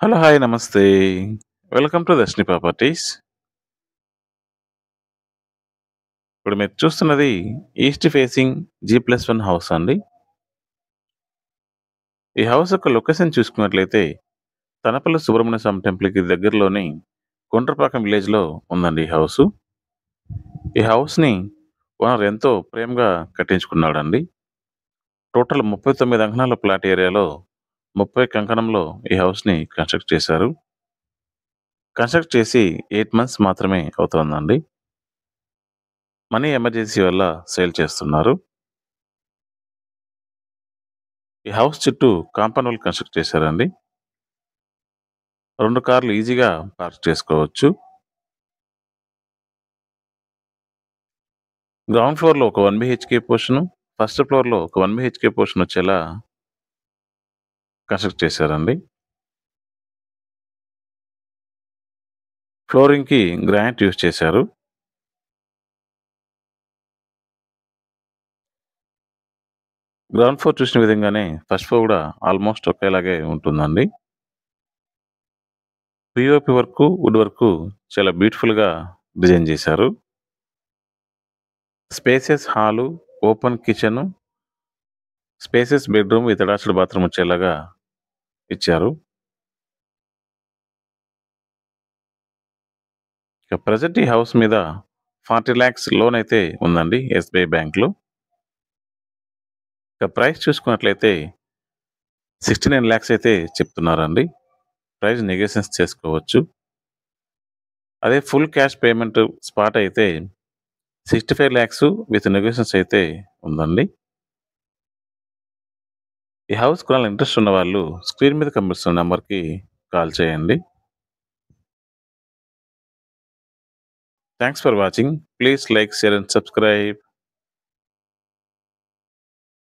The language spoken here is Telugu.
హలో! హాయ్! నమస్తే. Welcome to Darshini properties. ఇప్పుడు మీరు చూస్తున్నది ఈస్ట్ ఫేసింగ్ జీ+1 హౌస్ అండి. ఈ హౌస్ యొక్క లొకేషన్ చూసుకున్నట్లయితే తనపల్లి సుబ్రహ్మణ్య స్వామి టెంపుల్‌కి దగ్గరలోని గుండ్రపాకం విలేజ్‌లో ఉందండి ఈ హౌసు. ఈ హౌస్‌ని ఓనర్ ఎంతో ప్రేమగా కట్టించుకున్నాడండి. టోటల్ 39 అంకణాల ప్లాట్ ఏరియాలో 30 కంకణంలో ఈ హౌస్‌ని కన్‌స్ట్రక్ట్ చేశారు. కన్‌స్ట్రక్ట్ చేసి 8 మంత్స్ మాత్రమే అవుతోందండి. మనీ ఎమర్జెన్సీ వల్ల సేల్ చేస్తున్నారు. ఈ హౌస్ చుట్టూ కాంపౌండ్ వాల్ కన్‌స్ట్రక్ట్ చేశారండి. 2 కార్లు ఈజీగా పార్క్ చేసుకోవచ్చు. గ్రౌండ్ ఫ్లోర్‌లో ఒక 1 బీహెచ్‌కే పోర్షను, ఫస్ట్ ఫ్లోర్‌లో ఒక 1 బీహెచ్‌కే పోర్షన్ వచ్చేలా కన్‌స్ట్రక్ట్ చేశారండి. ఫ్లోరింగ్‌కి గ్రానైట్ యూజ్ చేశారు. గ్రౌండ్ ఫ్లోర్ చూసిన విధంగానే ఫస్ట్ ఫ్లోర్ కూడా ఆల్మోస్ట్ ఒకేలాగే ఉంటుందండి. పీఓపీ వర్కు, వుడ్ వర్కు చాలా బ్యూటిఫుల్‌గా డిజైన్ చేశారు. Spacious hall, open kitchen, spacious bedroom with attached bathroom వచ్చేలాగా ఇచ్చారు. ఇక ప్రెజెంట్ ఈ హౌస్ మీద 40,00,000 లోన్ అయితే ఉందండి ఎస్‌బీఐ బ్యాంక్‌లో. ఇక ప్రైస్ చూసుకున్నట్లయితే 69,00,000 అయితే చెప్తున్నారండి. ప్రైస్ నెగోషియేషన్స్ చేసుకోవచ్చు. అదే ఫుల్ క్యాష్ పేమెంట్ స్పాట్ అయితే 65,00,000 విత్ నెగోషియేషన్స్ అయితే ఉందండి. ఈ హౌస్ కొనాలని ఇంట్రెస్ట్ ఉన్నవాళ్ళు స్క్రీన్ మీద కనిపిస్తున్న నంబర్‌కి కాల్ చేయండి. Thanks for watching. Please like, share and subscribe.